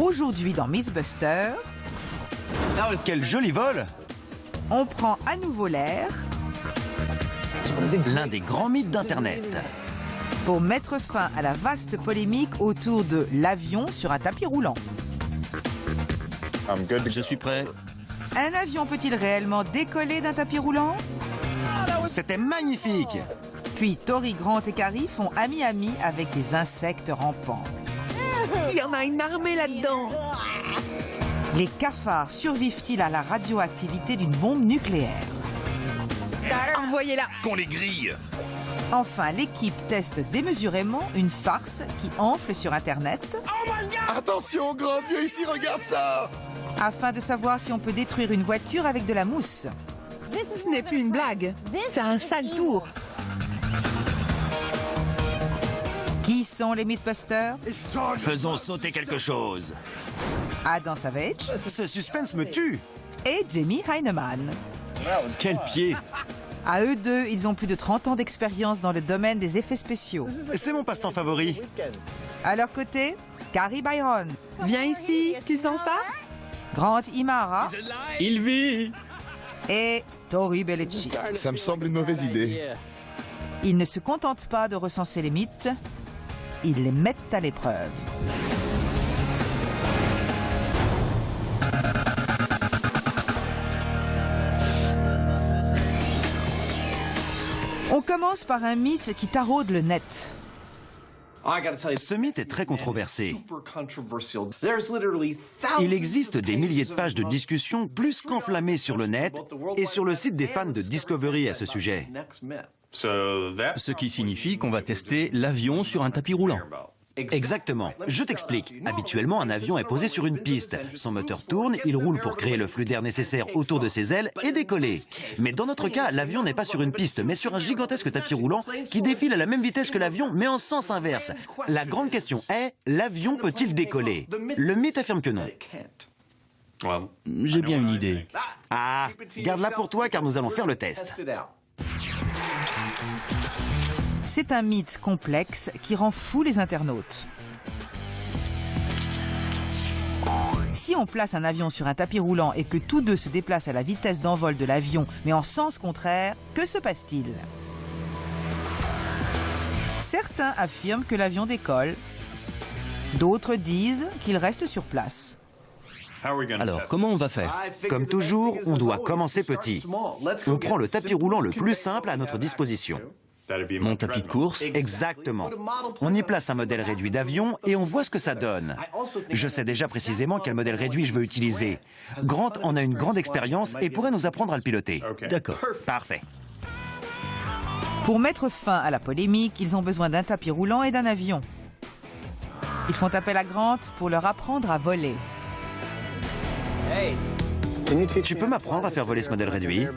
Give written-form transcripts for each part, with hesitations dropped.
Aujourd'hui dans Mythbusters, Quel joli vol! on prend à nouveau l'air L'un des grands mythes d'Internet. pour mettre fin à la vaste polémique autour de l'avion sur un tapis roulant. Je suis prêt. Un avion peut-il réellement décoller d'un tapis roulant? C'était magnifique! Puis Tori, Grant et Carrie font ami-ami avec des insectes rampants. Il y en a une armée là-dedans. Les cafards survivent-ils à la radioactivité d'une bombe nucléaire? Envoyez-la. Qu'on les grille. Enfin, l'équipe teste démesurément une farce qui enfle sur Internet Attention, grand vieux, ici, regarde ça. afin de savoir si on peut détruire une voiture avec de la mousse. Ce n'est plus une blague. C'est un sale tour. Qui sont les Mythbusters? Faisons sauter quelque chose. Adam Savage Ce suspense me tue! et Jamie Heineman. Quel pied. À eux deux, ils ont plus de 30 ans d'expérience dans le domaine des effets spéciaux. C'est mon passe-temps favori. À leur côté, Carrie Byron, Viens ici. Tu sens ça? Grant Imahara Il vit! et Tori Belleci. Ça me semble une mauvaise idée. Ils ne se contentent pas de recenser les mythes, ils les mettent à l'épreuve. On commence par un mythe qui taraude le net. Ce mythe est très controversé. Il existe des milliers de pages de discussion plus qu'enflammées sur le net et sur le site des fans de Discovery à ce sujet. Ce qui signifie qu'on va tester l'avion sur un tapis roulant. Exactement. Je t'explique. Habituellement, un avion est posé sur une piste. Son moteur tourne, il roule pour créer le flux d'air nécessaire autour de ses ailes et décoller. Mais dans notre cas, l'avion n'est pas sur une piste, mais sur un gigantesque tapis roulant qui défile à la même vitesse que l'avion, mais en sens inverse. La grande question est, l'avion peut-il décoller? Le mythe affirme que non. J'ai bien une idée. Ah, garde-la pour toi car nous allons faire le test. C'est un mythe complexe qui rend fou les internautes. Si on place un avion sur un tapis roulant et que tous deux se déplacent à la vitesse d'envol de l'avion, mais en sens contraire, que se passe-t-il? Certains affirment que l'avion décolle. D'autres disent qu'il reste sur place. Alors, comment on va faire? Comme toujours, on doit commencer petit. On prend le tapis roulant le plus simple à notre disposition. Mon tapis de course? Exactement. On y place un modèle réduit d'avion et on voit ce que ça donne. Je sais déjà précisément quel modèle réduit je veux utiliser. Grant en a une grande expérience et pourrait nous apprendre à le piloter. D'accord. Parfait. Pour mettre fin à la polémique, ils ont besoin d'un tapis roulant et d'un avion. Ils font appel à Grant pour leur apprendre à voler. Tu peux m'apprendre à faire voler ce modèle réduit?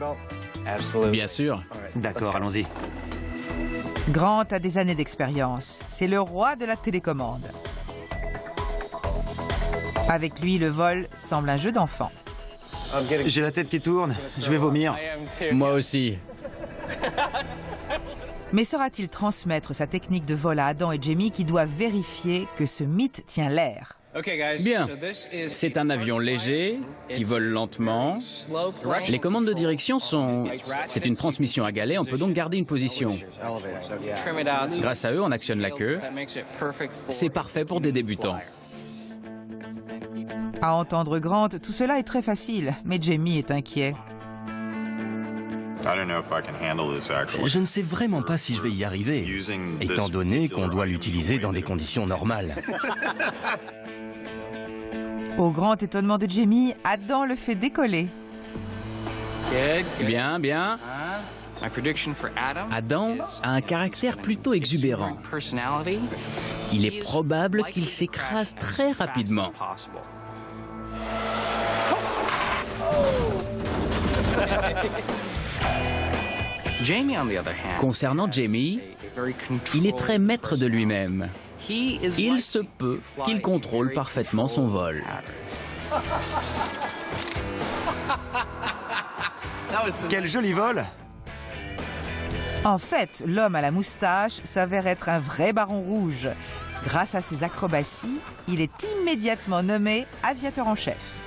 Bien sûr. D'accord, allons-y. Grant a des années d'expérience. C'est le roi de la télécommande. Avec lui, le vol semble un jeu d'enfant. J'ai la tête qui tourne, je vais vomir. Moi aussi. Mais saura-t-il transmettre sa technique de vol à Adam et Jamie qui doivent vérifier que ce mythe tient l'air? Bien. C'est un avion léger qui vole lentement. Les commandes de direction sont... C'est une transmission à galets, on peut donc garder une position. Grâce à eux, on actionne la queue. C'est parfait pour des débutants. À entendre Grant, tout cela est très facile, mais Jamie est inquiet. Je ne sais vraiment pas si je vais y arriver, étant donné qu'on doit l'utiliser dans des conditions normales. Au grand étonnement de Jamie, Adam le fait décoller. Bien, bien. Adam a un caractère plutôt exubérant. Il est probable qu'il s'écrase très rapidement. Concernant Jamie, il est très maître de lui-même. Il se peut qu'il contrôle parfaitement son vol. Quel joli vol! En fait, l'homme à la moustache s'avère être un vrai baron rouge. Grâce à ses acrobaties, il est immédiatement nommé aviateur en chef.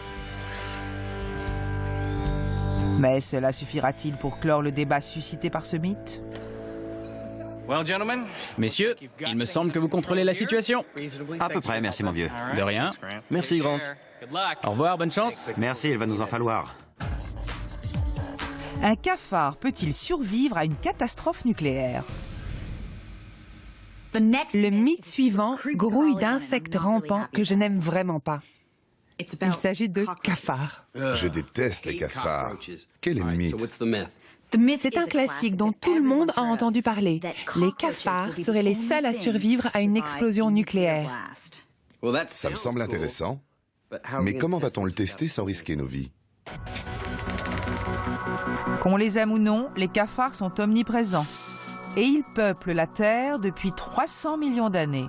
Mais cela suffira-t-il pour clore le débat suscité par ce mythe? Messieurs, il me semble que vous contrôlez la situation. À peu près, merci mon vieux. De rien. Merci, Grant. Au revoir, bonne chance. Merci, il va nous en falloir. Un cafard peut-il survivre à une catastrophe nucléaire? Le mythe suivant grouille d'insectes rampants que je n'aime vraiment pas. Il s'agit de cafards. Je déteste les cafards. Quel est le mythe? C'est un classique dont tout le monde a entendu parler. Les cafards seraient les seuls à survivre à une explosion nucléaire. Ça me semble intéressant. Mais comment va-t-on le tester sans risquer nos vies? Qu'on les aime ou non, les cafards sont omniprésents. Et ils peuplent la Terre depuis 300 millions d'années.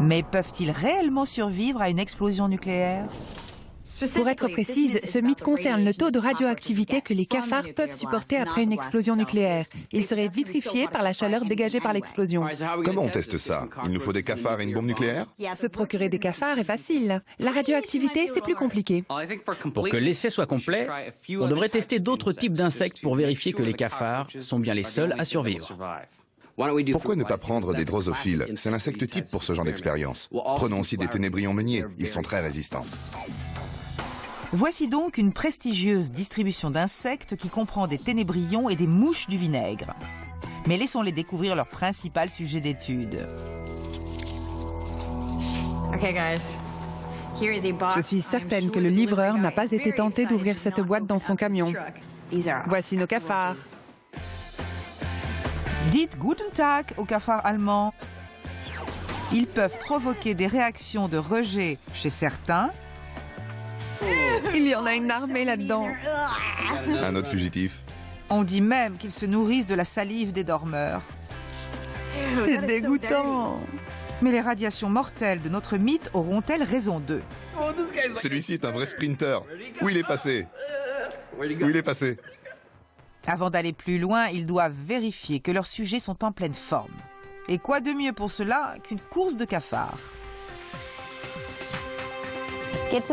Mais peuvent-ils réellement survivre à une explosion nucléaire? Pour être précise, ce mythe concerne le taux de radioactivité que les cafards peuvent supporter après une explosion nucléaire. Ils seraient vitrifiés par la chaleur dégagée par l'explosion. Comment on teste ça? Il nous faut des cafards et une bombe nucléaire? Se procurer des cafards est facile. La radioactivité, c'est plus compliqué. Pour que l'essai soit complet, on devrait tester d'autres types d'insectes pour vérifier que les cafards sont bien les seuls à survivre. Pourquoi ne pas prendre des drosophiles? C'est l'insecte type pour ce genre d'expérience. Prenons aussi des ténébrions meuniers. Ils sont très résistants. Voici donc une prestigieuse distribution d'insectes qui comprend des ténébrions et des mouches du vinaigre. Mais laissons-les découvrir leur principal sujet d'étude. Je suis certaine que le livreur n'a pas été tenté d'ouvrir cette boîte dans son camion. Voici nos cafards. Dites Guten Tag aux cafards allemands. Ils peuvent provoquer des réactions de rejet chez certains. Il y en a une armée là-dedans. Un autre fugitif. On dit même qu'ils se nourrissent de la salive des dormeurs. C'est dégoûtant. Mais les radiations mortelles de notre mythe auront-elles raison d'eux? Celui-ci est un vrai sprinter. Où il est passé? Où il est passé? Avant d'aller plus loin, ils doivent vérifier que leurs sujets sont en pleine forme. Et quoi de mieux pour cela qu'une course de cafards?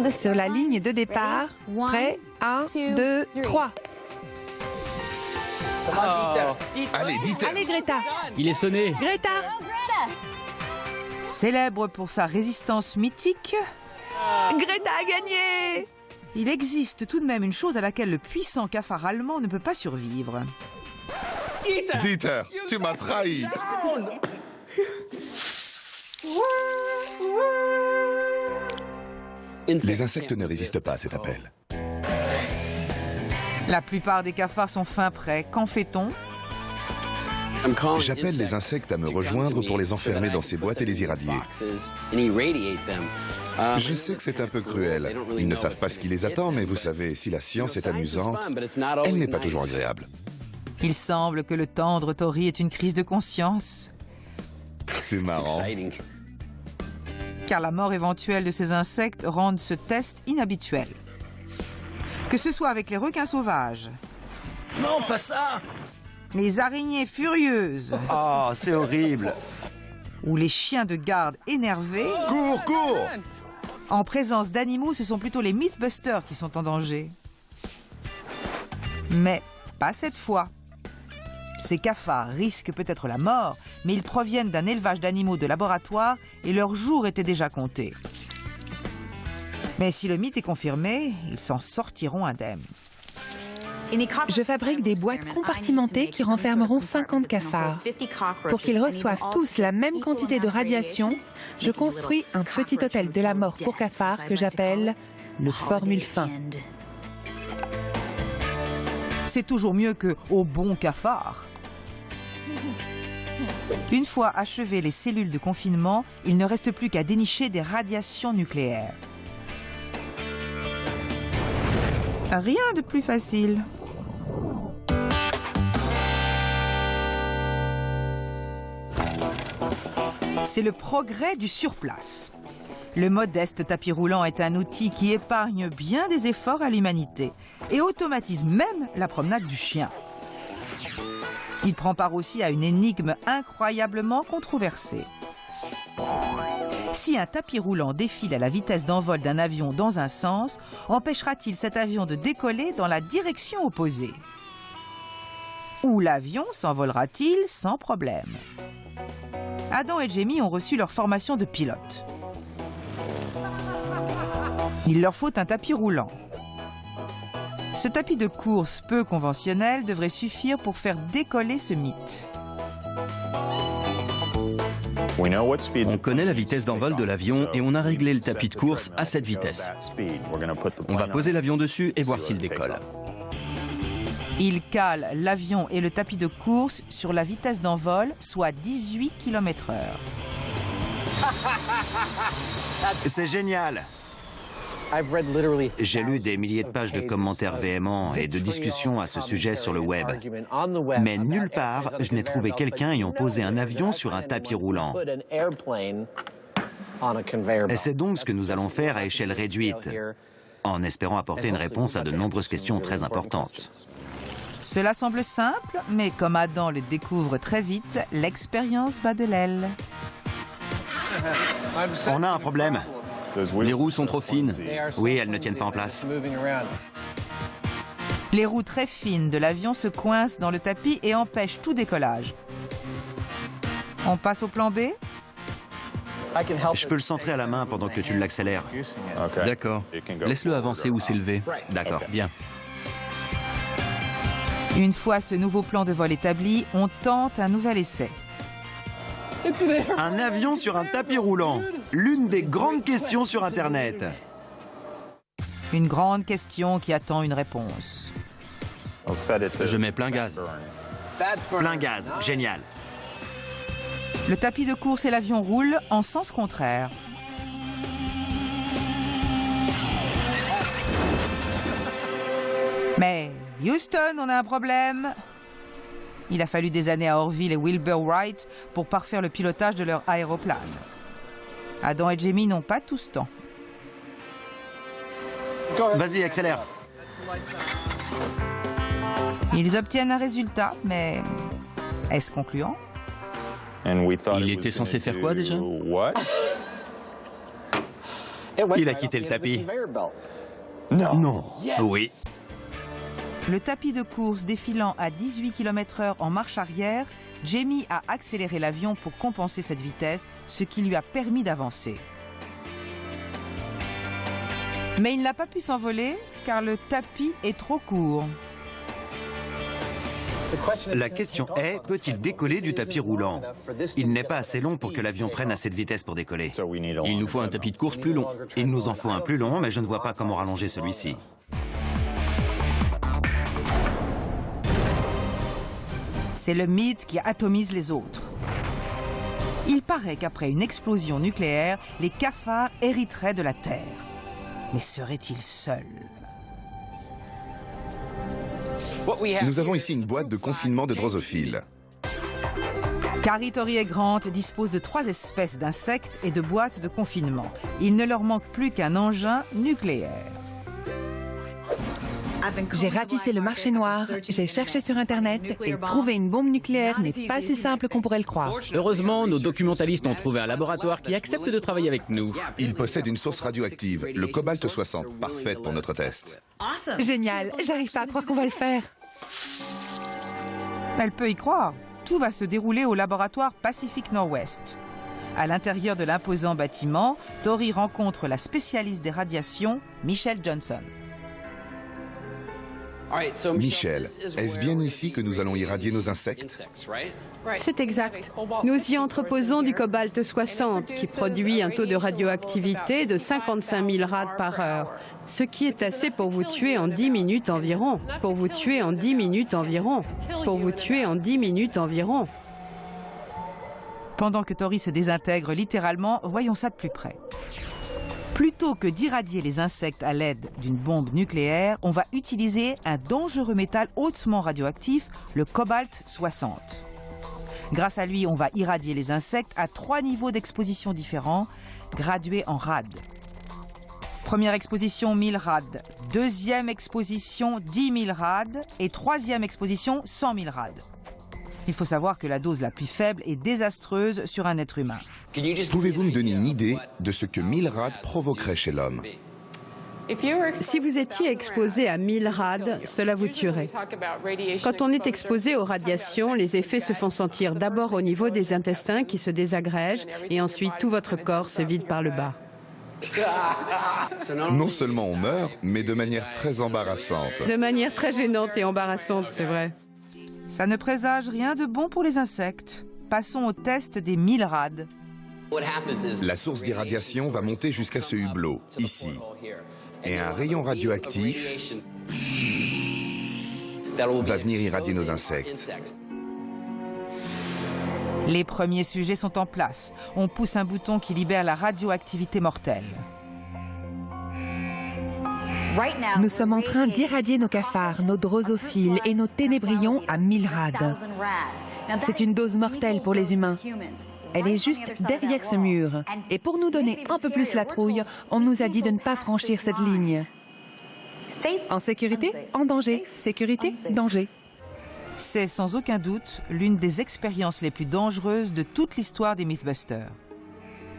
Sur la ligne de départ, prêt, 1, 2, 3. Allez, dites. Allez, Greta. Il est sonné. Greta. Célèbre pour sa résistance mythique, Greta a gagné. il existe tout de même une chose à laquelle le puissant cafard allemand ne peut pas survivre. Dieter, tu m'as trahi. Les insectes ne résistent pas à cet appel. La plupart des cafards sont fin prêts. Qu'en fait-on? J'appelle les insectes à me rejoindre pour les enfermer dans ces boîtes et les irradier. Je sais que c'est un peu cruel. Ils ne savent pas ce qui les attend, mais vous savez, si la science est amusante, elle n'est pas toujours agréable. Il semble que le tendre Tori est une crise de conscience, C'est marrant. car la mort éventuelle de ces insectes rend ce test inhabituel. Que ce soit avec les requins sauvages, Non, pas ça! les araignées furieuses Oh, c'est horrible! ou les chiens de garde énervés, Cours, cours! en présence d'animaux, ce sont plutôt les Mythbusters qui sont en danger. Mais pas cette fois. Ces cafards risquent peut-être la mort, mais ils proviennent d'un élevage d'animaux de laboratoire et leur jour était déjà compté. Mais si le mythe est confirmé, ils s'en sortiront indemnes. Je fabrique des boîtes compartimentées qui renfermeront 50 cafards. Pour qu'ils reçoivent tous la même quantité de radiation, je construis un petit hôtel de la mort pour cafards que j'appelle le Formule Fin. C'est toujours mieux que « au bon cafard ». Une fois achevées les cellules de confinement, il ne reste plus qu'à dénicher des radiations nucléaires. Rien de plus facile. C'est le progrès du surplace. Le modeste tapis roulant est un outil qui épargne bien des efforts à l'humanité et automatise même la promenade du chien. Il prend part aussi à une énigme incroyablement controversée. Si un tapis roulant défile à la vitesse d'envol d'un avion dans un sens, empêchera-t-il cet avion de décoller dans la direction opposée? Ou l'avion s'envolera-t-il sans problème? Adam et Jamie ont reçu leur formation de pilote. Il leur faut un tapis roulant. Ce tapis de course peu conventionnel devrait suffire pour faire décoller ce mythe. On connaît la vitesse d'envol de l'avion et on a réglé le tapis de course à cette vitesse. On va poser l'avion dessus et voir s'il décolle. Il cale l'avion et le tapis de course sur la vitesse d'envol, soit 18 km/h. C'est génial! J'ai lu des milliers de pages de commentaires véhéments et de discussions à ce sujet sur le web. Mais nulle part, je n'ai trouvé quelqu'un ayant posé un avion sur un tapis roulant. Et c'est donc ce que nous allons faire à échelle réduite, en espérant apporter une réponse à de nombreuses questions très importantes. Cela semble simple, mais comme Adam le découvre très vite, l'expérience bat de l'aile. On a un problème. Les roues sont trop fines. Oui, elles ne tiennent pas en place. Les roues très fines de l'avion se coincent dans le tapis et empêchent tout décollage. On passe au plan B? Je peux le centrer à la main pendant que tu l'accélères. D'accord. Laisse-le avancer ou s'élever. D'accord. Bien. Une fois ce nouveau plan de vol établi, on tente un nouvel essai. Un avion sur un tapis roulant. L'une des grandes questions sur Internet. Une grande question qui attend une réponse. Je mets plein gaz. Plein gaz, génial. Le tapis de course et l'avion roulent en sens contraire. Mais Houston, on a un problème. Il a fallu des années à Orville et Wilbur Wright pour parfaire le pilotage de leur aéroplane. Adam et Jamie n'ont pas tout ce temps. Vas-y, accélère. Ils obtiennent un résultat, mais est-ce concluant? Il était censé faire quoi déjà? Il a quitté le tapis. Non. Oui. Le tapis de course défilant à 18 km/h en marche arrière, Jamie a accéléré l'avion pour compenser cette vitesse, ce qui lui a permis d'avancer. Mais il n'a pas pu s'envoler car le tapis est trop court. La question est, peut-il décoller du tapis roulant? Il n'est pas assez long pour que l'avion prenne assez de vitesse pour décoller. Il nous faut un tapis de course plus long. Il nous en faut un plus long, mais je ne vois pas comment rallonger celui-ci. C'est le mythe qui atomise les autres. Il paraît qu'après une explosion nucléaire, les cafards hériteraient de la Terre. Mais seraient-ils seuls? Nous avons ici une boîte de confinement de drosophiles. Carrie, Tori et Grant disposent de 3 espèces d'insectes et de boîtes de confinement. Il ne leur manque plus qu'un engin nucléaire. J'ai ratissé le marché noir, j'ai cherché sur Internet et trouver une bombe nucléaire n'est pas si simple qu'on pourrait le croire. Heureusement, nos documentalistes ont trouvé un laboratoire qui accepte de travailler avec nous. Il possède une source radioactive, le cobalt 60, parfaite pour notre test. Génial, j'arrive pas à croire qu'on va le faire. Elle peut y croire. Tout va se dérouler au laboratoire Pacific Northwest. À l'intérieur de l'imposant bâtiment, Tori rencontre la spécialiste des radiations, Michelle Johnson. Michelle, est-ce bien ici que nous allons irradier nos insectes? C'est exact. Nous y entreposons du cobalt 60 qui produit un taux de radioactivité de 55 000 rads par heure, ce qui est assez pour vous tuer en 10 minutes environ. Pour vous tuer en 10 minutes environ. Pour vous tuer en 10 minutes environ. Pendant que Tori se désintègre littéralement, voyons ça de plus près. Plutôt que d'irradier les insectes à l'aide d'une bombe nucléaire, on va utiliser un dangereux métal hautement radioactif, le cobalt 60. Grâce à lui, on va irradier les insectes à 3 niveaux d'exposition différents, gradués en rad. Première exposition, 1000 rad. Deuxième exposition, 10 000 rad. Et troisième exposition, 100 000 rad. Il faut savoir que la dose la plus faible est désastreuse sur un être humain. Pouvez-vous me donner une idée de ce que 1000 rads provoqueraient chez l'homme? Si vous étiez exposé à 1000 rads, cela vous tuerait. Quand on est exposé aux radiations, les effets se font sentir d'abord au niveau des intestins qui se désagrègent et ensuite tout votre corps se vide par le bas. Non seulement on meurt, mais de manière très embarrassante. De manière très gênante et embarrassante, c'est vrai. Ça ne présage rien de bon pour les insectes. Passons au test des 1000 rads. La source d'irradiation va monter jusqu'à ce hublot, ici. Et un rayon radioactif va venir irradier nos insectes. Les premiers sujets sont en place. On pousse un bouton qui libère la radioactivité mortelle. Nous sommes en train d'irradier nos cafards, nos drosophiles et nos ténébrions à 1000 rads. C'est une dose mortelle pour les humains. Elle est juste derrière ce mur. Et pour nous donner un peu plus la trouille, on nous a dit de ne pas franchir cette ligne. En sécurité, en danger. Sécurité, danger. C'est sans aucun doute l'une des expériences les plus dangereuses de toute l'histoire des Mythbusters.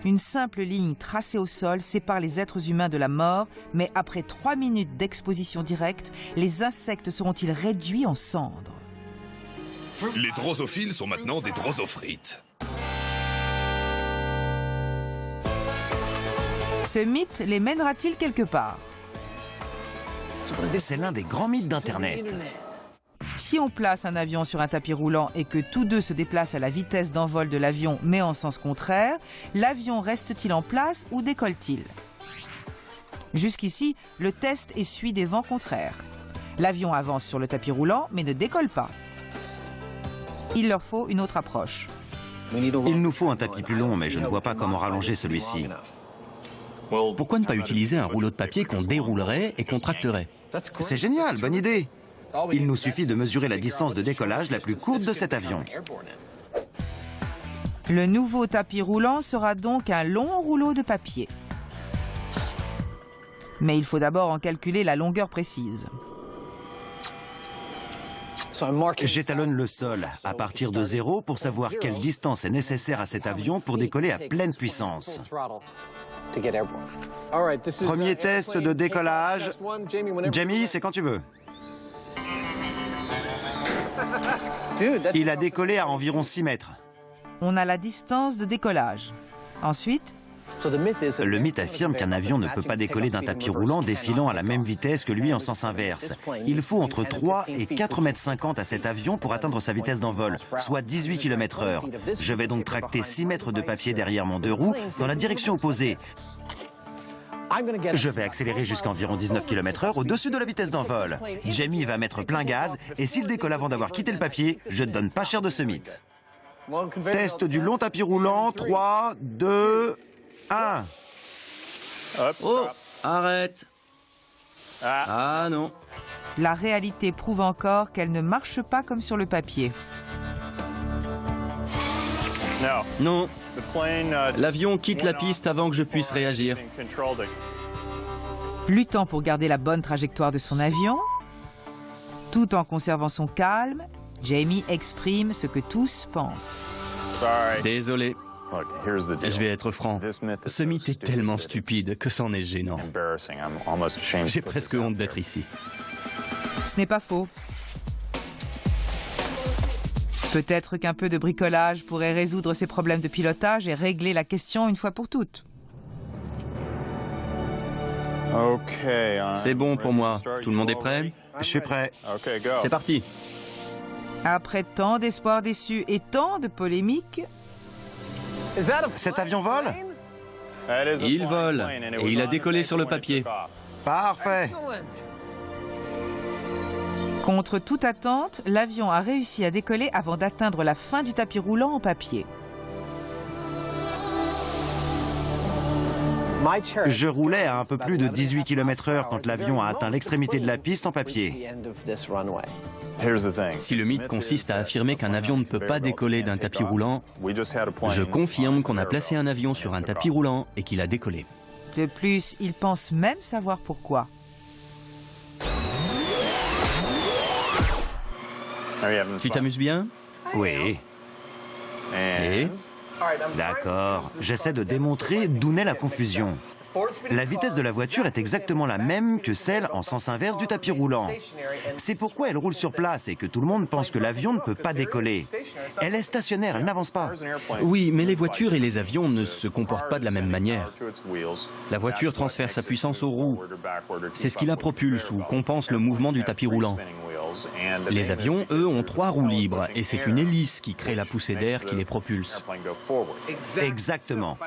Une simple ligne tracée au sol sépare les êtres humains de la mort, mais après 3 minutes d'exposition directe, les insectes seront-ils réduits en cendres? Les drosophiles sont maintenant des drosophytes. Ce mythe les mènera-t-il quelque part? C'est l'un des grands mythes d'Internet. Si on place un avion sur un tapis roulant et que tous deux se déplacent à la vitesse d'envol de l'avion mais en sens contraire, l'avion reste-t-il en place ou décolle-t-il? Jusqu'ici, le test essuie des vents contraires. L'avion avance sur le tapis roulant mais ne décolle pas. Il leur faut une autre approche. Il nous faut un tapis plus long, mais je ne vois pas comment rallonger celui-ci. Pourquoi ne pas utiliser un rouleau de papier qu'on déroulerait et qu'on tracterait? C'est génial, bonne idée. Il nous suffit de mesurer la distance de décollage la plus courte de cet avion. Le nouveau tapis roulant sera donc un long rouleau de papier. Mais il faut d'abord en calculer la longueur précise. J'étalonne le sol à partir de 0 pour savoir quelle distance est nécessaire à cet avion pour décoller à pleine puissance. Premier test de décollage. Jamie, c'est quand tu veux. Il a décollé à environ 6 mètres. On a la distance de décollage. Ensuite, Le mythe affirme qu'un avion ne peut pas décoller d'un tapis roulant défilant à la même vitesse que lui en sens inverse. Il faut entre 3 et 4,50 m à cet avion pour atteindre sa vitesse d'envol, soit 18 km/h. Je vais donc tracter 6 mètres de papier derrière mon deux roues dans la direction opposée. Je vais accélérer jusqu'à environ 19 km/h au-dessus de la vitesse d'envol. Jamie va mettre plein gaz et s'il décolle avant d'avoir quitté le papier, je ne donne pas cher de ce mythe. Test du long tapis roulant, 3, 2, 1. Oh, arrête. Ah non. la réalité prouve encore qu'elle ne marche pas comme sur le papier. Non. L'avion quitte la piste avant que je puisse réagir. Luttant pour garder la bonne trajectoire de son avion, tout en conservant son calme, Jamie exprime ce que tous pensent. Désolé. Je vais être franc. Ce mythe est tellement stupide que c'en est gênant. J'ai presque honte d'être ici. Ce n'est pas faux. Peut-être qu'un peu de bricolage pourrait résoudre ces problèmes de pilotage et régler la question une fois pour toutes. C'est bon pour moi. Tout le monde est prêt? Je suis prêt. C'est parti. Après tant d'espoirs déçus et tant de polémiques, Cet avion vole? Il vole et il a décollé sur le papier. Parfait. contre toute attente, l'avion a réussi à décoller avant d'atteindre la fin du tapis roulant en papier. Je roulais à un peu plus de 18 km/h quand l'avion a atteint l'extrémité de la piste en papier. Si le mythe consiste à affirmer qu'un avion ne peut pas décoller d'un tapis roulant, je confirme qu'on a placé un avion sur un tapis roulant et qu'il a décollé. De plus, il pense même savoir pourquoi. Tu t'amuses bien? Oui. Et D'accord. J'essaie de démontrer d'où naît la confusion. La vitesse de la voiture est exactement la même que celle en sens inverse du tapis roulant. C'est pourquoi elle roule sur place et que tout le monde pense que l'avion ne peut pas décoller. Elle est stationnaire, elle n'avance pas. Oui, mais les voitures et les avions ne se comportent pas de la même manière. La voiture transfère sa puissance aux roues. C'est ce qui la propulse ou compense le mouvement du tapis roulant. Les avions, eux, ont 3 roues libres et c'est une hélice qui crée la poussée d'air qui les propulse. Exactement.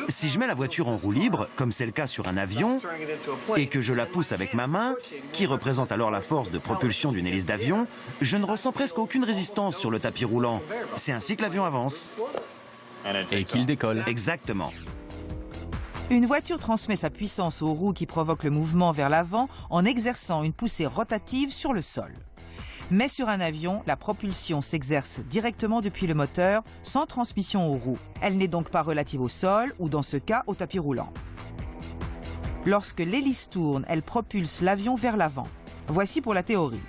Si je mets la voiture en roue libre, comme c'est le cas sur un avion, et que je la pousse avec ma main, qui représente alors la force de propulsion d'une hélice d'avion, je ne ressens presque aucune résistance sur le tapis roulant. C'est ainsi que l'avion avance. Et qu'il décolle. Exactement. Une voiture transmet sa puissance aux roues qui provoquent le mouvement vers l'avant en exerçant une poussée rotative sur le sol. Mais sur un avion, la propulsion s'exerce directement depuis le moteur, sans transmission aux roues. Elle n'est donc pas relative au sol ou, dans ce cas, au tapis roulant. Lorsque l'hélice tourne, elle propulse l'avion vers l'avant. Voici pour la théorie.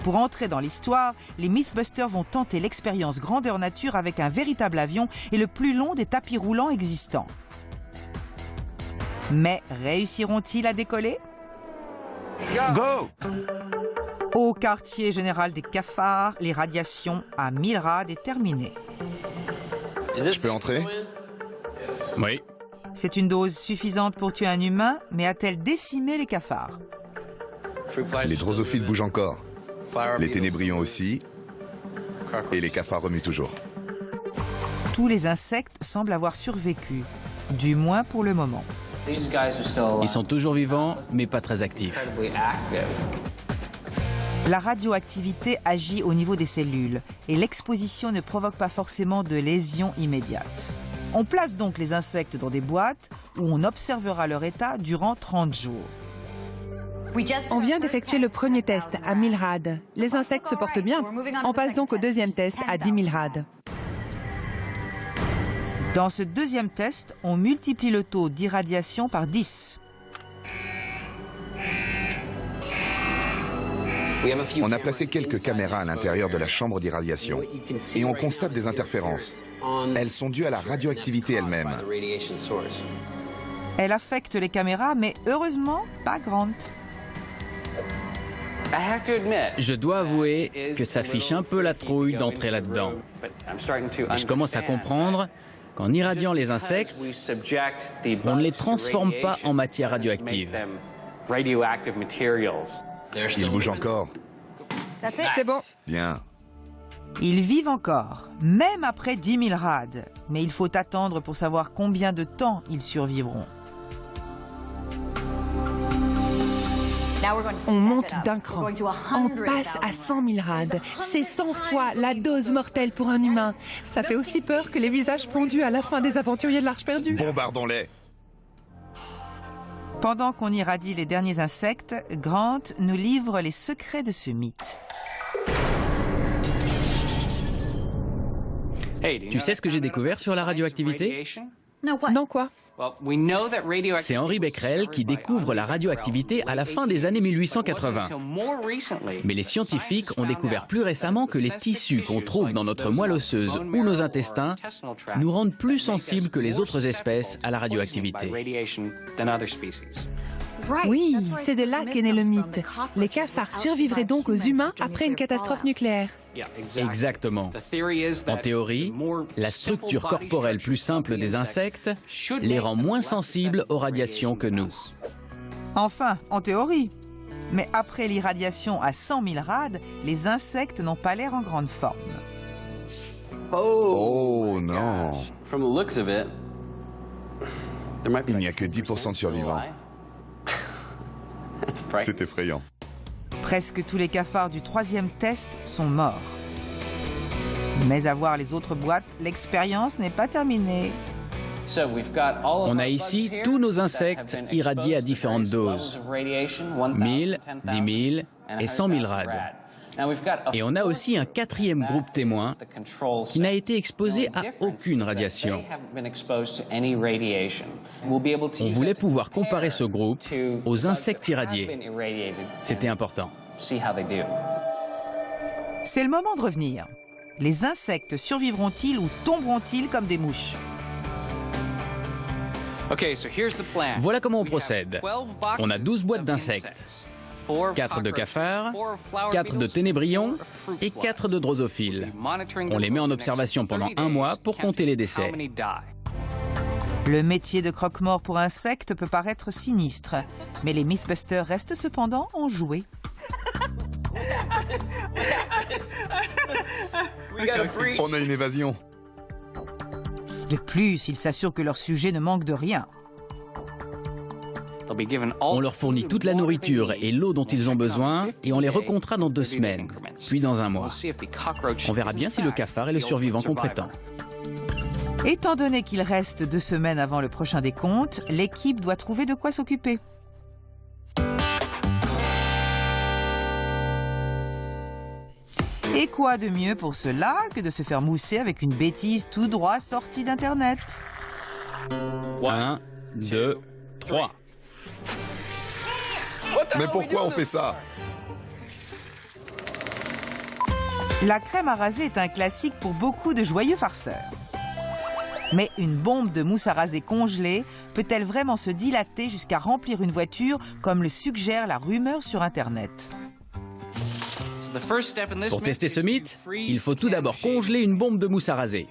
Pour entrer dans l'histoire, les Mythbusters vont tenter l'expérience grandeur nature avec un véritable avion et le plus long des tapis roulants existants. Mais réussiront-ils à décoller? Go! Au quartier général des cafards, les radiations à 1000 rads est terminée. Je peux entrer? Oui. C'est une dose suffisante pour tuer un humain, mais a-t-elle décimé les cafards? Les drosophiles bougent encore. Les ténébrions aussi. Et les cafards remuent toujours. Tous les insectes semblent avoir survécu, du moins pour le moment. Ils sont toujours vivants, mais pas très actifs. La radioactivité agit au niveau des cellules et l'exposition ne provoque pas forcément de lésions immédiates. On place donc les insectes dans des boîtes où on observera leur état durant 30 jours. On vient d'effectuer le premier test à 1000 rads. Les insectes se portent bien. On passe donc au deuxième test à 10 000 rads. Dans ce deuxième test, on multiplie le taux d'irradiation par 10. On a placé quelques caméras à l'intérieur de la chambre d'irradiation et on constate des interférences. Elles sont dues à la radioactivité elle-même. Elle affecte les caméras, mais heureusement, pas Grant. Je dois avouer que ça fiche un peu la trouille d'entrer là-dedans. Mais je commence à comprendre qu'en irradiant les insectes, on ne les transforme pas en matière radioactive. Ils bougent encore. C'est bon. Bien. Ils vivent encore, même après 10 000 rads. Mais il faut attendre pour savoir combien de temps ils survivront. On monte d'un cran. On passe à 100 000 rads. C'est 100 fois la dose mortelle pour un humain. Ça fait aussi peur que les visages fondus à la fin des aventuriers de l'Arche perdue. Bombardons-les. Pendant qu'on irradie les derniers insectes, Grant nous livre les secrets de ce mythe. Tu sais ce que j'ai découvert sur la radioactivité? Non, quoi? C'est Henri Becquerel qui découvre la radioactivité à la fin des années 1880. Mais les scientifiques ont découvert plus récemment que les tissus qu'on trouve dans notre moelle osseuse ou nos intestins nous rendent plus sensibles que les autres espèces à la radioactivité. Oui, c'est de là qu'est né le mythe. Les cafards survivraient donc aux humains après une catastrophe nucléaire. Exactement. En théorie, la structure corporelle plus simple des insectes les rend moins sensibles aux radiations que nous. Enfin, en théorie. Mais après l'irradiation à 100 000 rads, les insectes n'ont pas l'air en grande forme. Oh non. Il n'y a que 10% de survivants. C'est effrayant. Presque tous les cafards du troisième test sont morts. Mais à voir les autres boîtes, l'expérience n'est pas terminée. On a ici tous nos insectes irradiés à différentes doses. 1000, 10 000 et 100 000 rads. Et on a aussi un quatrième groupe témoin qui n'a été exposé à aucune radiation. On voulait pouvoir comparer ce groupe aux insectes irradiés. C'était important. C'est le moment de revenir. Les insectes survivront-ils ou tomberont-ils comme des mouches? Voilà comment on procède. On a 12 boîtes d'insectes, 4 de cafards, 4 de ténébrions et 4 de drosophiles. On les met en observation pendant 1 mois pour compter les décès. Le métier de croque-mort pour insectes peut paraître sinistre, mais les Mythbusters restent cependant enjoués. On a une évasion. De plus, ils s'assurent que leur sujet ne manque de rien. On leur fournit toute la nourriture et l'eau dont ils ont besoin et on les recomptera dans 2 semaines, puis dans 1 mois. On verra bien si le cafard est le survivant qu'on prétend. Étant donné qu'il reste 2 semaines avant le prochain décompte, l'équipe doit trouver de quoi s'occuper. Et quoi de mieux pour cela que de se faire mousser avec une bêtise tout droit sortie d'Internet? 1, 2, 3. Mais pourquoi on fait ça? La crème à raser est un classique pour beaucoup de joyeux farceurs. Mais une bombe de mousse à raser congelée peut-elle vraiment se dilater jusqu'à remplir une voiture comme le suggère la rumeur sur Internet? Pour tester ce mythe, il faut tout d'abord congeler une bombe de mousse à raser.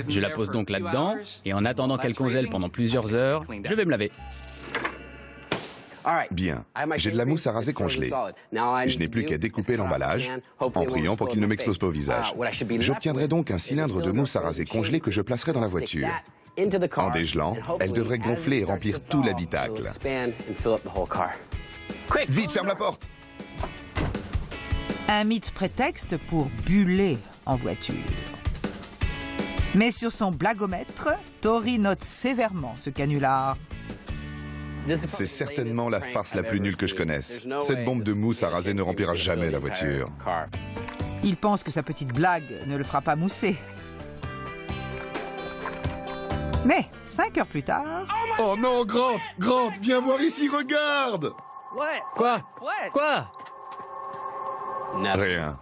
Je la pose donc là-dedans et en attendant qu'elle congèle pendant plusieurs heures, je vais me laver. Bien, j'ai de la mousse à raser congelée. Je n'ai plus qu'à découper l'emballage, en priant pour qu'il ne m'explose pas au visage. J'obtiendrai donc un cylindre de mousse à raser congelée que je placerai dans la voiture. En dégelant, elle devrait gonfler et remplir tout l'habitacle. Vite, ferme la porte! Un mythe prétexte pour buller en voiture. Mais sur son blagomètre, Tori note sévèrement ce canular. C'est certainement la farce la plus nulle que je connaisse. Cette bombe de mousse à raser ne remplira jamais la voiture. Il pense que sa petite blague ne le fera pas mousser. Mais 5 heures plus tard... Oh non, Grant! Grant, viens voir ici, regarde! Quoi? Quoi? Rien.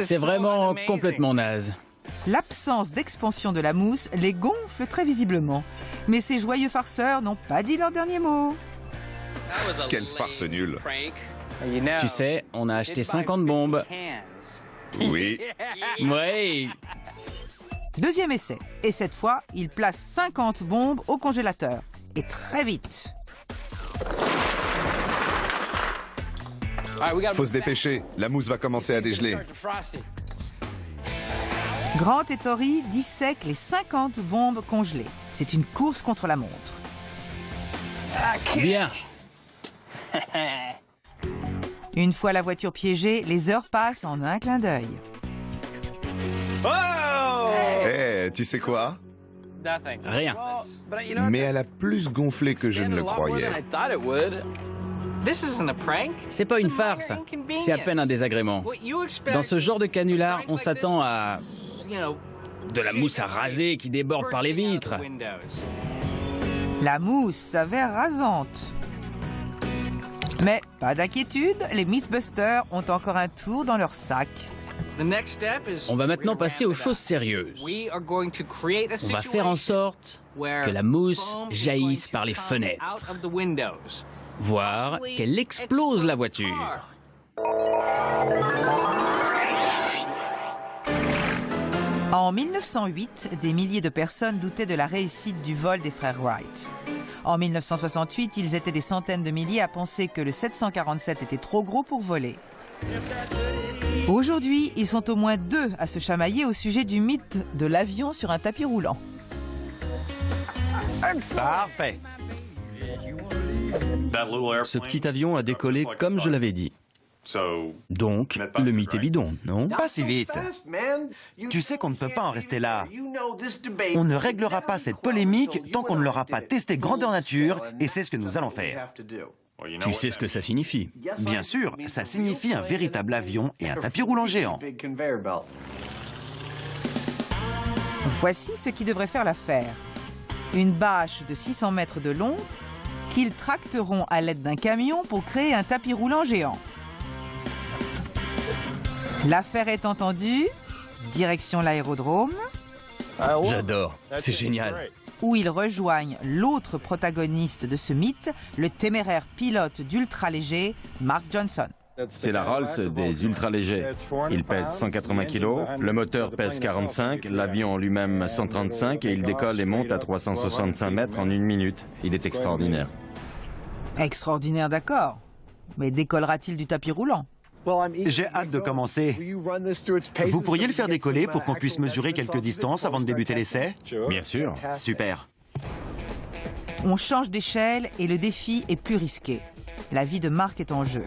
C'est vraiment complètement naze. L'absence d'expansion de la mousse les gonfle très visiblement. Mais ces joyeux farceurs n'ont pas dit leur dernier mot. Quelle farce nulle. Tu sais, on a acheté 50 bombes. Oui. Ouais. Deuxième essai. Et cette fois, il place 50 bombes au congélateur. Et très vite. Faut se dépêcher, la mousse va commencer à dégeler. Grant et Tori dissèquent les 50 bombes congelées. C'est une course contre la montre. Bien. Une fois la voiture piégée, les heures passent en un clin d'œil. Eh, tu sais quoi? Rien. Mais elle a plus gonflé que je ne le croyais. C'est pas une farce, c'est à peine un désagrément. Dans ce genre de canular, on s'attend à de la mousse à raser qui déborde par les vitres. La mousse s'avère rasante. Mais pas d'inquiétude, les Mythbusters ont encore un tour dans leur sac. On va maintenant passer aux choses sérieuses. On va faire en sorte que la mousse jaillisse par les fenêtres. Voire qu'elle explose la voiture. En 1908, des milliers de personnes doutaient de la réussite du vol des frères Wright. En 1968, ils étaient des centaines de milliers à penser que le 747 était trop gros pour voler. Aujourd'hui, ils sont au moins 2 à se chamailler au sujet du mythe de l'avion sur un tapis roulant. Parfait. Ce petit avion a décollé comme je l'avais dit. Donc, le mythe est bidon, non? Pas si vite. Tu sais qu'on ne peut pas en rester là. On ne réglera pas cette polémique tant qu'on ne l'aura pas testé grandeur nature, et c'est ce que nous allons faire. Tu sais ce que ça signifie? Bien sûr, ça signifie un véritable avion et un tapis roulant géant. Voici ce qui devrait faire l'affaire. Une bâche de 600 mètres de long qu'ils tracteront à l'aide d'un camion pour créer un tapis roulant géant. L'affaire est entendue, direction l'aérodrome, J'adore, c'est génial. où ils rejoignent l'autre protagoniste de ce mythe, le téméraire pilote d'ultra-léger, Mark Johnson. C'est la Rolls des ultra-légers. Il pèse 180 kg, le moteur pèse 45, l'avion en lui-même 135 et il décolle et monte à 365 mètres en 1 minute. Il est extraordinaire. Extraordinaire, d'accord. Mais décollera-t-il du tapis roulant? J'ai hâte de commencer. Vous pourriez le faire décoller pour qu'on puisse mesurer quelques distances avant de débuter l'essai? Bien sûr. Super. On change d'échelle et le défi est plus risqué. La vie de Mark est en jeu.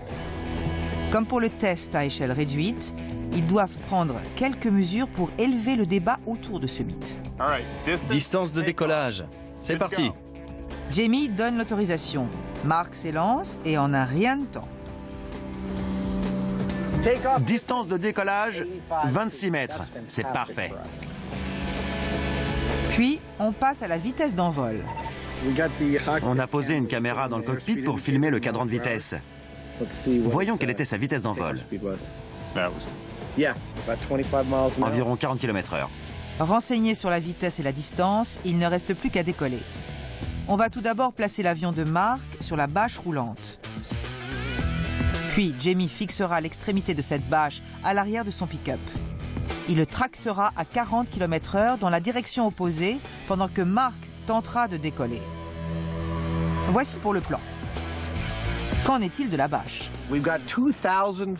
Comme pour le test à échelle réduite, ils doivent prendre quelques mesures pour élever le débat autour de ce mythe. Distance de décollage. C'est parti. Jamie donne l'autorisation. Mark s'élance et en un rien de temps. Distance de décollage, 26 mètres. C'est parfait. Puis, on passe à la vitesse d'envol. On a posé une caméra dans le cockpit pour filmer le cadran de vitesse. Voyons quelle était sa vitesse d'envol. Environ 40 km/h. Renseigné sur la vitesse et la distance, il ne reste plus qu'à décoller. On va tout d'abord placer l'avion de Mark sur la bâche roulante. Puis, Jamie fixera l'extrémité de cette bâche à l'arrière de son pick-up. Il le tractera à 40 km/h dans la direction opposée pendant que Mark tentera de décoller. Voici pour le plan. Qu'en est-il de la bâche?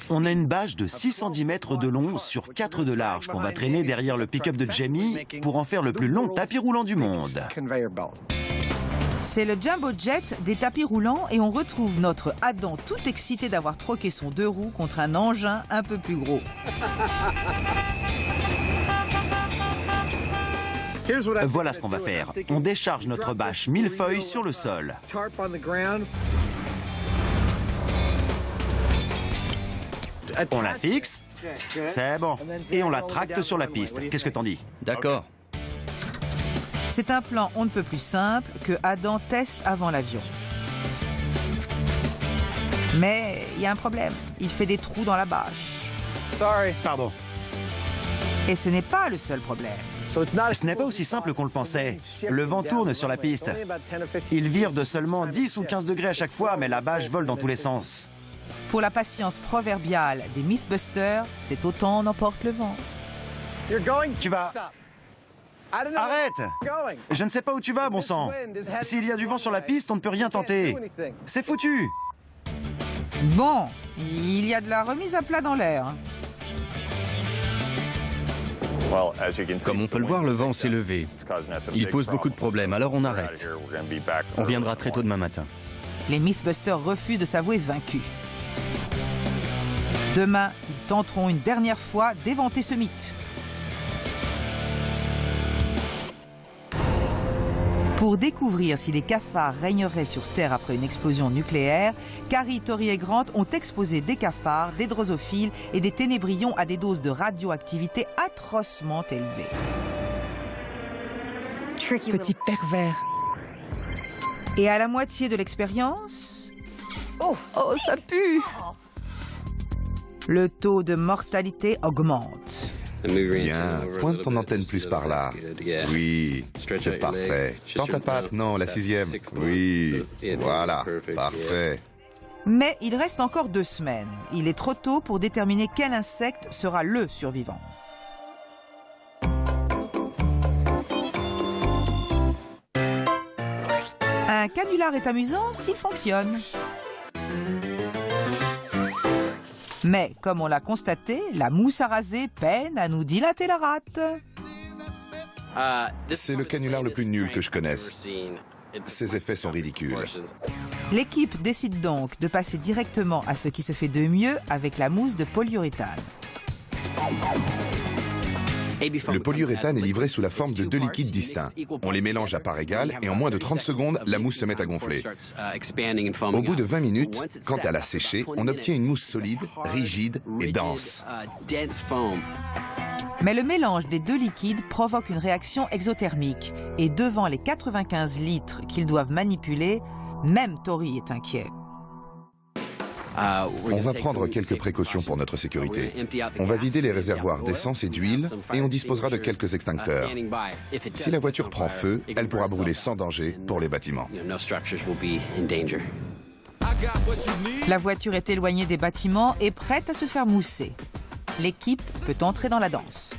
On a une bâche de 610 mètres de long sur 4 de large qu'on va traîner derrière le pick-up de Jamie pour en faire le plus long tapis roulant du monde. C'est le Jumbo Jet des tapis roulants et on retrouve notre Adam tout excité d'avoir troqué son 2 roues contre un engin un peu plus gros. Voilà ce qu'on va faire. On décharge notre bâche millefeuille sur le sol. On la fixe. C'est bon. Et on la tracte sur la piste. Qu'est-ce que t'en dis? D'accord. C'est un plan on ne peut plus simple que Adam teste avant l'avion. Mais il y a un problème. Il fait des trous dans la bâche. Pardon. Et ce n'est pas le seul problème. Ce n'est pas aussi simple qu'on le pensait. Le vent tourne sur la piste. Il vire de seulement 10 ou 15 degrés à chaque fois, mais la bâche vole dans tous les sens. Pour la patience proverbiale des Mythbusters, c'est autant n'emporte le vent. Tu vas... Arrête! Je ne sais pas où tu vas, bon sang. S'il y a du vent sur la piste, on ne peut rien tenter. C'est foutu. Bon, il y a de la remise à plat dans l'air. Comme on peut le voir, le vent s'est levé. Il pose beaucoup de problèmes, alors on arrête. On viendra très tôt demain matin. Les Mythbusters refusent de s'avouer vaincus. Demain, ils tenteront une dernière fois d'éventer ce mythe. Pour découvrir si les cafards régneraient sur Terre après une explosion nucléaire, Carrie, Tori et Grant ont exposé des cafards, des drosophiles et des ténébrions à des doses de radioactivité atrocement élevées. Petit pervers. Et à la moitié de l'expérience, Oh, ça pue! le taux de mortalité augmente. Bien, pointe ton antenne plus par là. Oui, c'est parfait. Tends ta patte, non, la 6e. Oui, voilà, parfait. Mais il reste encore 2 semaines. Il est trop tôt pour déterminer quel insecte sera le survivant. Un canular est amusant s'il fonctionne. Mais, comme on l'a constaté, la mousse à raser peine à nous dilater la rate. C'est le canular le plus nul que je connaisse. Ses effets sont ridicules. L'équipe décide donc de passer directement à ce qui se fait de mieux avec la mousse de polyuréthane. Le polyuréthane est livré sous la forme de 2 liquides distincts. On les mélange à parts égales et en moins de 30 secondes, la mousse se met à gonfler. Au bout de 20 minutes, quand elle a séché, on obtient une mousse solide, rigide et dense. Mais le mélange des 2 liquides provoque une réaction exothermique. Et devant les 95 litres qu'ils doivent manipuler, même Tori est inquiet. On va prendre quelques précautions pour notre sécurité. On va vider les réservoirs d'essence et d'huile et on disposera de quelques extincteurs. Si la voiture prend feu, elle pourra brûler sans danger pour les bâtiments. La voiture est éloignée des bâtiments et prête à se faire mousser. L'équipe peut entrer dans la danse.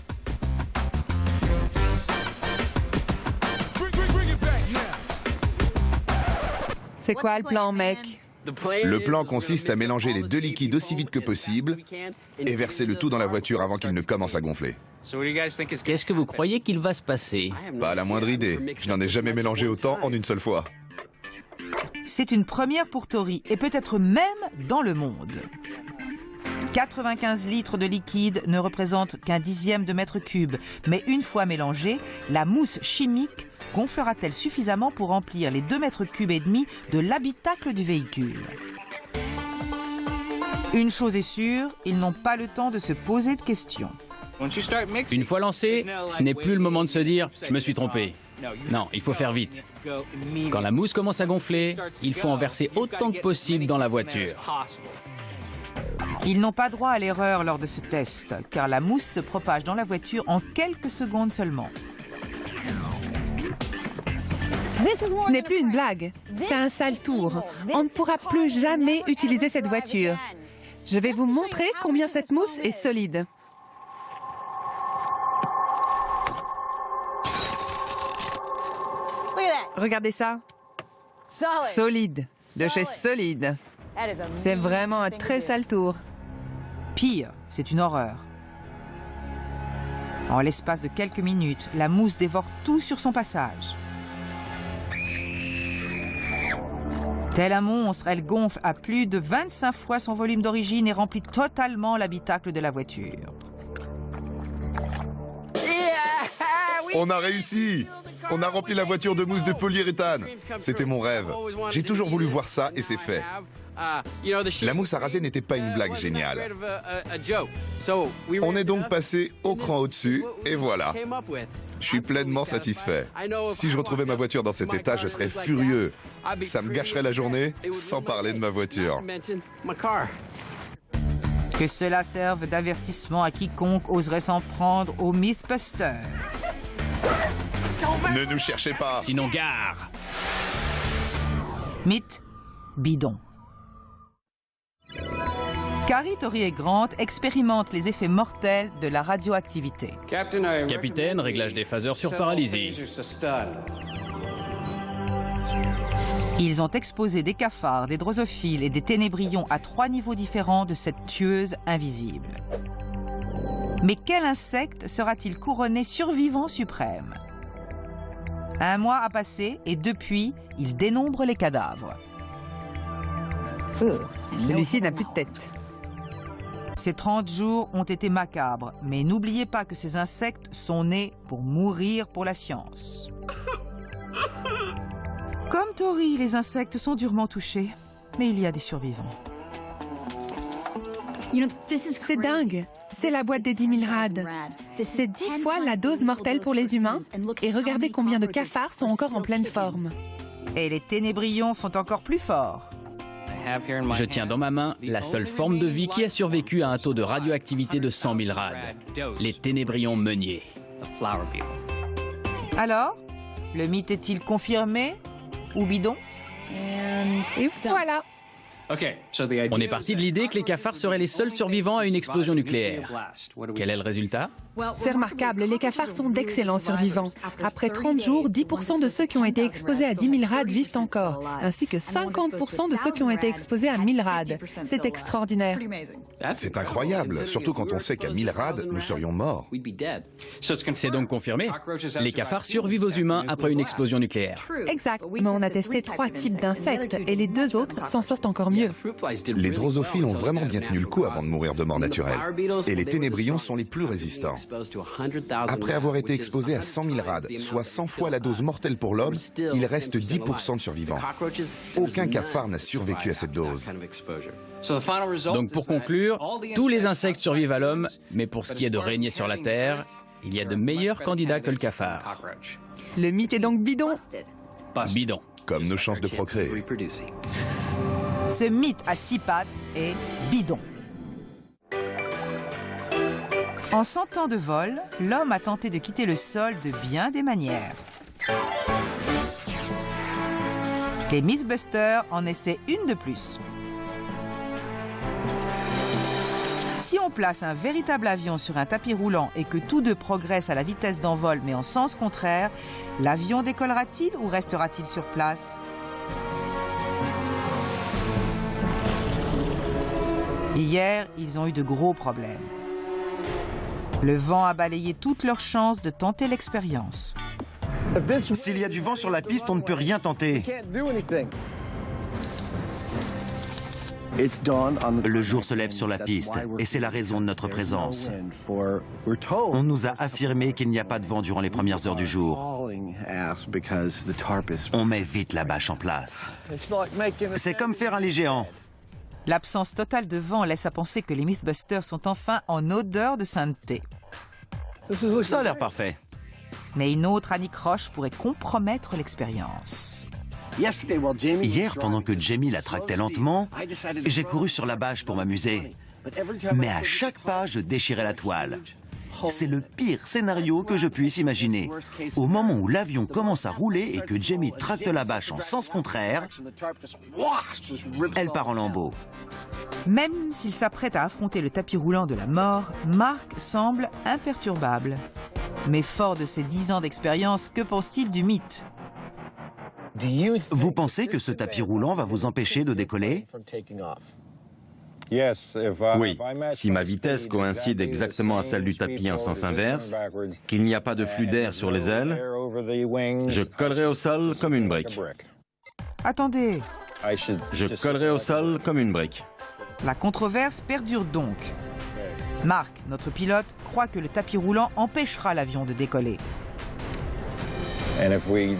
C'est quoi le plan, mec? Le plan consiste à mélanger les deux liquides aussi vite que possible et verser le tout dans la voiture avant qu'il ne commence à gonfler. Qu'est-ce que vous croyez qu'il va se passer? Pas la moindre idée. Je n'en ai jamais mélangé autant en une seule fois. C'est une première pour Tori et peut-être même dans le monde. 95 litres de liquide ne représentent qu'un dixième de mètre cube, mais une fois mélangée, la mousse chimique gonflera-t-elle suffisamment pour remplir les 2,5 mètres cubes de l'habitacle du véhicule? Une chose est sûre, ils n'ont pas le temps de se poser de questions. Une fois lancé, ce n'est plus le moment de se dire « je me suis trompé ». Non, il faut faire vite. Quand la mousse commence à gonfler, il faut en verser autant que possible dans la voiture. Ils n'ont pas droit à l'erreur lors de ce test, car la mousse se propage dans la voiture en quelques secondes seulement. Ce n'est plus une blague, c'est un sale tour. On ne pourra plus jamais utiliser cette voiture. Je vais vous montrer combien cette mousse est solide. Regardez ça. Solide, de chez Solide. C'est vraiment un très sale tour. Pire, c'est une horreur. En l'espace de quelques minutes, la mousse dévore tout sur son passage. Tel un monstre, elle gonfle à plus de 25 fois son volume d'origine et remplit totalement l'habitacle de la voiture. On a réussi! On a rempli la voiture de mousse de polyuréthane. C'était mon rêve. J'ai toujours voulu voir ça et c'est fait. La mousse à raser n'était pas une blague géniale. On est donc passé au cran au-dessus et voilà. Je suis pleinement satisfait. Si je retrouvais ma voiture dans cet état, je serais furieux. Ça me gâcherait la journée, sans parler de ma voiture. Que cela serve d'avertissement à quiconque oserait s'en prendre au Mythbuster. Ne nous cherchez pas. Sinon, gare! Mythe, bidon. Carrie, Tori et Grant expérimentent les effets mortels de la radioactivité. Capitaine, réglage des phaseurs sur paralysie. Ils ont exposé des cafards, des drosophiles et des ténébrions à 3 niveaux différents de cette tueuse invisible. Mais quel insecte sera-t-il couronné survivant suprême? 1 mois a passé et depuis, il dénombre les cadavres. Celui-ci n'a plus de tête. Ces 30 jours ont été macabres, mais n'oubliez pas que ces insectes sont nés pour mourir pour la science. Comme Tori, les insectes sont durement touchés, mais il y a des survivants. C'est dingue. C'est la boîte des 10 000 rad. C'est 10 fois la dose mortelle pour les humains. Et regardez combien de cafards sont encore en pleine forme. Et les ténébrions font encore plus fort. Je tiens dans ma main la seule forme de vie qui a survécu à un taux de radioactivité de 100 000 rad. Les ténébrions meuniers. Alors, le mythe est-il confirmé ou bidon? Et voilà. On est parti de l'idée que les cafards seraient les seuls survivants à une explosion nucléaire. Quel est le résultat? C'est remarquable, les cafards sont d'excellents survivants. Après 30 jours, 10% de ceux qui ont été exposés à 10 000 rad vivent encore, ainsi que 50% de ceux qui ont été exposés à 1000 rad. C'est extraordinaire. C'est incroyable, surtout quand on sait qu'à 1000 rad, nous serions morts. C'est donc confirmé. Les cafards survivent aux humains après une explosion nucléaire. Exact, mais on a testé 3 types d'insectes et les 2 autres s'en sortent encore mieux. Les drosophiles ont vraiment bien tenu le coup avant de mourir de mort naturelle. Et les ténébrions sont les plus résistants. Après avoir été exposés à 100 000 rad, soit 100 fois la dose mortelle pour l'homme, il reste 10% de survivants. Aucun cafard n'a survécu à cette dose. Donc pour conclure, tous les insectes survivent à l'homme, mais pour ce qui est de régner sur la Terre, il y a de meilleurs candidats que le cafard. Le mythe est donc bidon. Bidon. Comme nos chances de procréer. Ce mythe à 6 pattes est bidon. En 100 ans de vol, l'homme a tenté de quitter le sol de bien des manières. Les Mythbusters en essaient une de plus. Si on place un véritable avion sur un tapis roulant et que tous deux progressent à la vitesse d'envol mais en sens contraire, l'avion décollera-t-il ou restera-t-il sur place? Hier, ils ont eu de gros problèmes. Le vent a balayé toutes leurs chances de tenter l'expérience. S'il y a du vent sur la piste, on ne peut rien tenter. Le jour se lève sur la piste, et c'est la raison de notre présence. On nous a affirmé qu'il n'y a pas de vent durant les premières heures du jour. On met vite la bâche en place. C'est comme faire un lit géant. L'absence totale de vent laisse à penser que les Mythbusters sont enfin en odeur de sainteté. Ça a l'air parfait. Mais une autre anicroche pourrait compromettre l'expérience. Hier, pendant que Jamie la tractait lentement, j'ai couru sur la bâche pour m'amuser. Mais à chaque pas, je déchirais la toile. C'est le pire scénario que je puisse imaginer. Au moment où l'avion commence à rouler et que Jamie tracte la bâche en sens contraire, elle part en lambeaux. Même s'il s'apprête à affronter le tapis roulant de la mort, Mark semble imperturbable. Mais fort de ses 10 ans d'expérience, que pense-t-il du mythe? Vous pensez que ce tapis roulant va vous empêcher de décoller? Oui, si ma vitesse coïncide exactement à celle du tapis en sens inverse, qu'il n'y a pas de flux d'air sur les ailes, je collerai au sol comme une brique. Attendez, Je collerai au sol comme une brique. la controverse perdure donc. Mark, notre pilote, croit que le tapis roulant empêchera l'avion de décoller.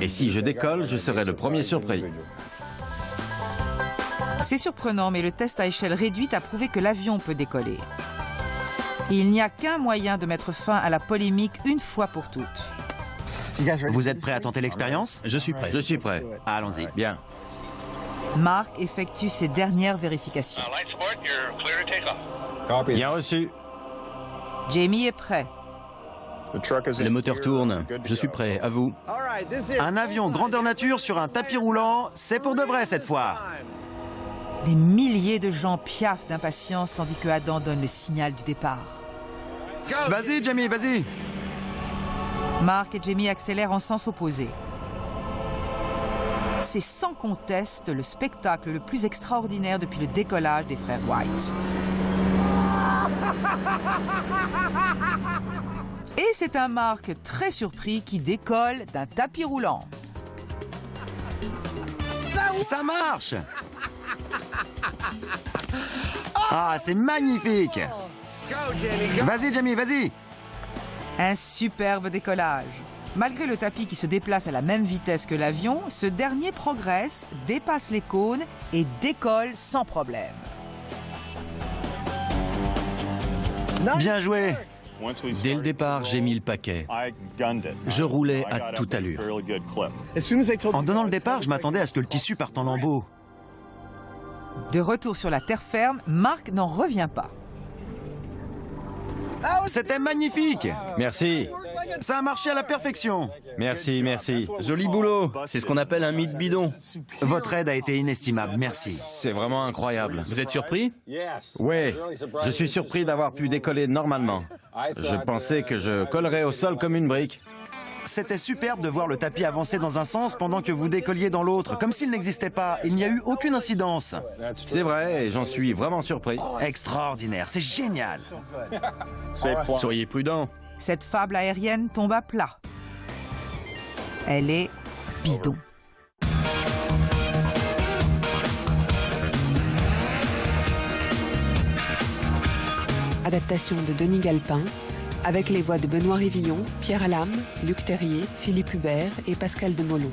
Et si je décolle, je serai le premier surpris. C'est surprenant, mais le test à échelle réduite a prouvé que l'avion peut décoller. Il n'y a qu'un moyen de mettre fin à la polémique une fois pour toutes. Vous êtes prêts à tenter l'expérience? Je suis prêt. Je suis prêt. Allons-y. Bien. Mark effectue ses dernières vérifications. Bien reçu. Jamie est prêt. Le moteur tourne. Je suis prêt. À vous. Un avion grandeur nature sur un tapis roulant, c'est pour de vrai cette fois. Des milliers de gens piaffent d'impatience tandis que Adam donne le signal du départ. Vas-y, Jamie, vas-y. Mark et Jamie accélèrent en sens opposé. C'est sans conteste le spectacle le plus extraordinaire depuis le décollage des frères White. Et c'est un Mark très surpris qui décolle d'un tapis roulant. Ça marche! Ah, c'est magnifique! Vas-y, Jamie, vas-y! Un superbe décollage. Malgré le tapis qui se déplace à la même vitesse que l'avion, ce dernier progresse, dépasse les cônes et décolle sans problème. Bien joué! Dès le départ, j'ai mis le paquet. Je roulais à toute allure. En donnant le départ, je m'attendais à ce que le tissu parte en lambeaux. De retour sur la terre ferme, Mark n'en revient pas. C'était magnifique! Merci. Ça a marché à la perfection! Merci, merci. Joli boulot. C'est ce qu'on appelle un mythe bidon. Votre aide a été inestimable, merci. C'est vraiment incroyable. Vous êtes surpris? Oui, je suis surpris d'avoir pu décoller normalement. Je pensais que je collerais au sol comme une brique. C'était superbe de voir le tapis avancer dans un sens pendant que vous décolliez dans l'autre, comme s'il n'existait pas. Il n'y a eu aucune incidence. C'est vrai, et j'en suis vraiment surpris. Extraordinaire, c'est génial! Soyez prudents. Cette fable aérienne tombe à plat. Elle est bidon. Adaptation de Denis Galpin, avec les voix de Benoît Révillon, Pierre Alam, Luc Terrier, Philippe Hubert et Pascal Demolon.